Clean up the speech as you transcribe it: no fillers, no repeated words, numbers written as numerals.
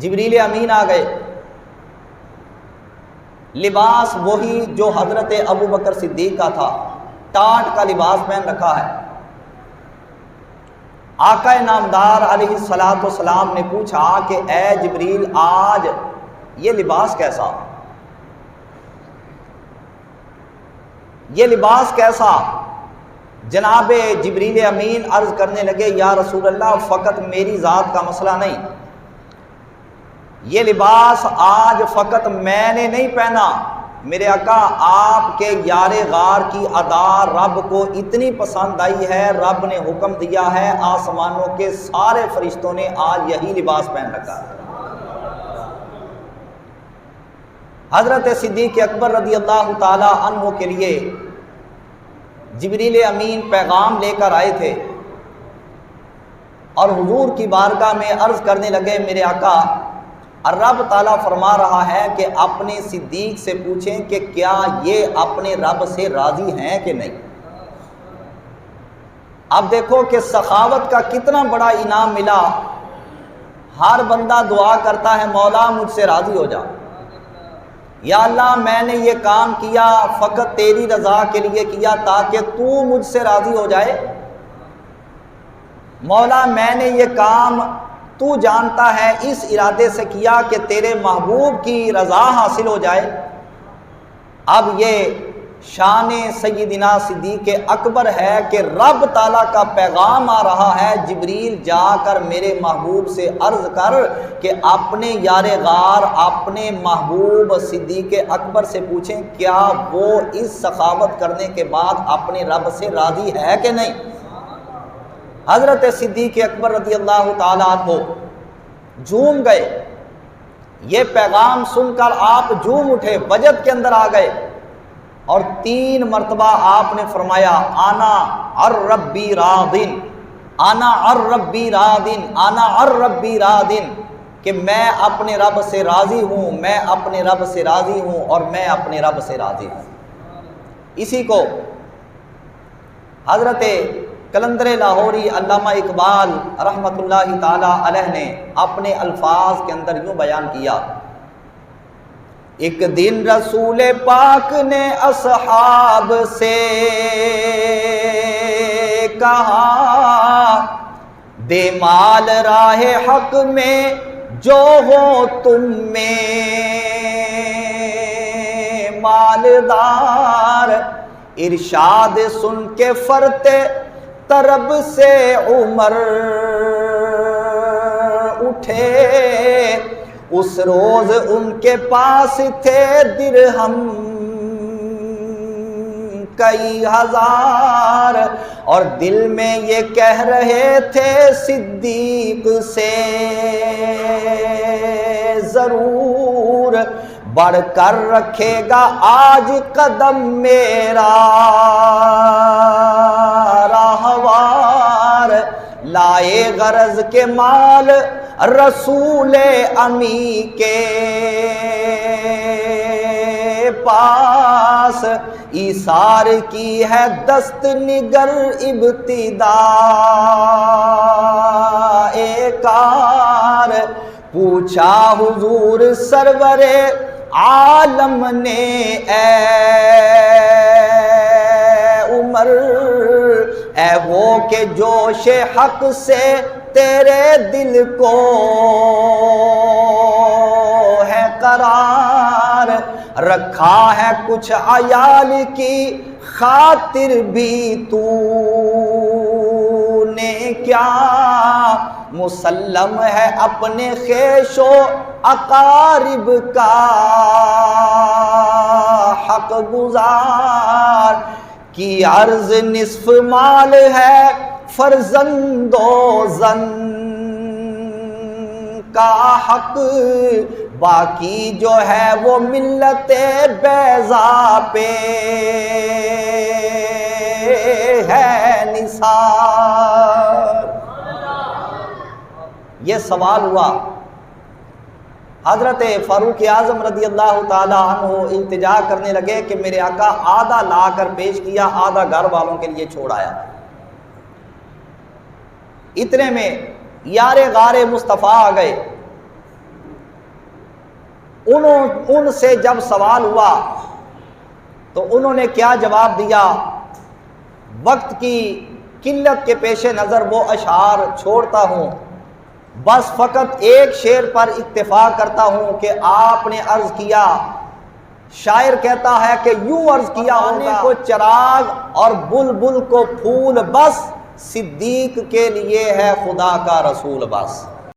جبریل امین آ گئے، لباس وہی جو حضرت ابو بکر صدیق کا تھا، ٹاٹ کا لباس پہن رکھا ہے۔ آقا نامدار علیہ السلام نے پوچھا کہ اے جبریل آج یہ لباس کیسا، یہ لباس کیسا؟ جناب جبریل امین عرض کرنے لگے یا رسول اللہ فقط میری ذات کا مسئلہ نہیں، یہ لباس آج فقط میں نے نہیں پہنا، میرے آقا آپ کے یار غار کی ادا رب کو اتنی پسند آئی ہے، رب نے حکم دیا ہے آسمانوں کے سارے فرشتوں نے آج یہی لباس پہن رکھا ہے۔ حضرت صدیق اکبر رضی اللہ تعالی عنہ کے لیے جبریل امین پیغام لے کر آئے تھے اور حضور کی بارگاہ میں عرض کرنے لگے میرے آقا رب تعالیٰ فرما رہا ہے کہ اپنے صدیق سے پوچھیں کہ کیا یہ اپنے رب سے راضی ہیں کہ نہیں۔ اب دیکھو کہ سخاوت کا کتنا بڑا انعام ملا۔ ہر بندہ دعا کرتا ہے مولا مجھ سے راضی ہو جا، یا اللہ میں نے یہ کام کیا فقط تیری رضا کے لیے کیا تاکہ تو مجھ سے راضی ہو جائے، مولا میں نے یہ کام تو جانتا ہے اس ارادے سے کیا کہ تیرے محبوب کی رضا حاصل ہو جائے۔ اب یہ شان سیدنا صدیق اکبر ہے کہ رب تعالیٰ کا پیغام آ رہا ہے، جبریل جا کر میرے محبوب سے عرض کر کہ اپنے یار غار اپنے محبوب صدیق اکبر سے پوچھیں کیا وہ اس سخاوت کرنے کے بعد اپنے رب سے راضی ہے کہ نہیں۔ حضرت صدیق اکبر رضی اللہ تعالیٰ عنہ جھوم گئے، یہ پیغام سن کر آپ جھوم اٹھے، وجد کے اندر آ گئے اور 3 مرتبہ آپ نے فرمایا انا الربی راضٍ، انا الربی راضٍ، انا الربی راضٍ، کہ میں اپنے رب سے راضی ہوں، میں اپنے رب سے راضی ہوں اور میں اپنے رب سے راضی ہوں۔ اسی کو حضرت قلندر لاہوری علامہ اقبال رحمۃ اللہ تعالی علیہ نے اپنے الفاظ کے اندر یوں بیان کیا، ایک دن رسول پاک نے اصحاب سے کہا دے مال راہ حق میں جو ہو تم میں مالدار، ارشاد سن کے فرتے طرب سے عمر اٹھے، اس روز ان کے پاس تھے درہم کئی ہزار، اور دل میں یہ کہہ رہے تھے صدیق سے ضرور بڑھ کر رکھے گا آج قدم میرا راہوار، لائے غرض کے مال رسول امی کے پاس، ایثار کی ہے دست نگر ابتدا کار، پوچھا حضور سرور عالم نے اے عمر، اے وہ کہ جوش حق سے تیرے دل کو ہے قرار، رکھا ہے کچھ عیال کی خاطر بھی تو نے کیا، مسلم ہے اپنے خیش و اقارب کا حق گزار، کی عرض نصف مال ہے فرزند و زن کا حق، باقی جو ہے وہ ملت بیضا پہ ہے نثار۔ یہ سوال ہوا، حضرت فاروق اعظم رضی اللہ تعالی عنہ التجا کرنے لگے کہ میرے آقا آدھا لا کر پیش کیا، آدھا گھر والوں کے لیے چھوڑ آیا۔ اتنے میں یار غار مصطفیٰ آ گئے، ان سے جب سوال ہوا تو انہوں نے کیا جواب دیا؟ وقت کی قلت کے پیش نظر وہ اشعار چھوڑتا ہوں، بس فقط ایک شعر پر اکتفا کرتا ہوں کہ آپ نے عرض کیا، شاعر کہتا ہے کہ یوں عرض کیا ہوگا کو چراغ اور بلبل کو پھول، بس صدیق کے لیے ہے خدا کا رسول بس۔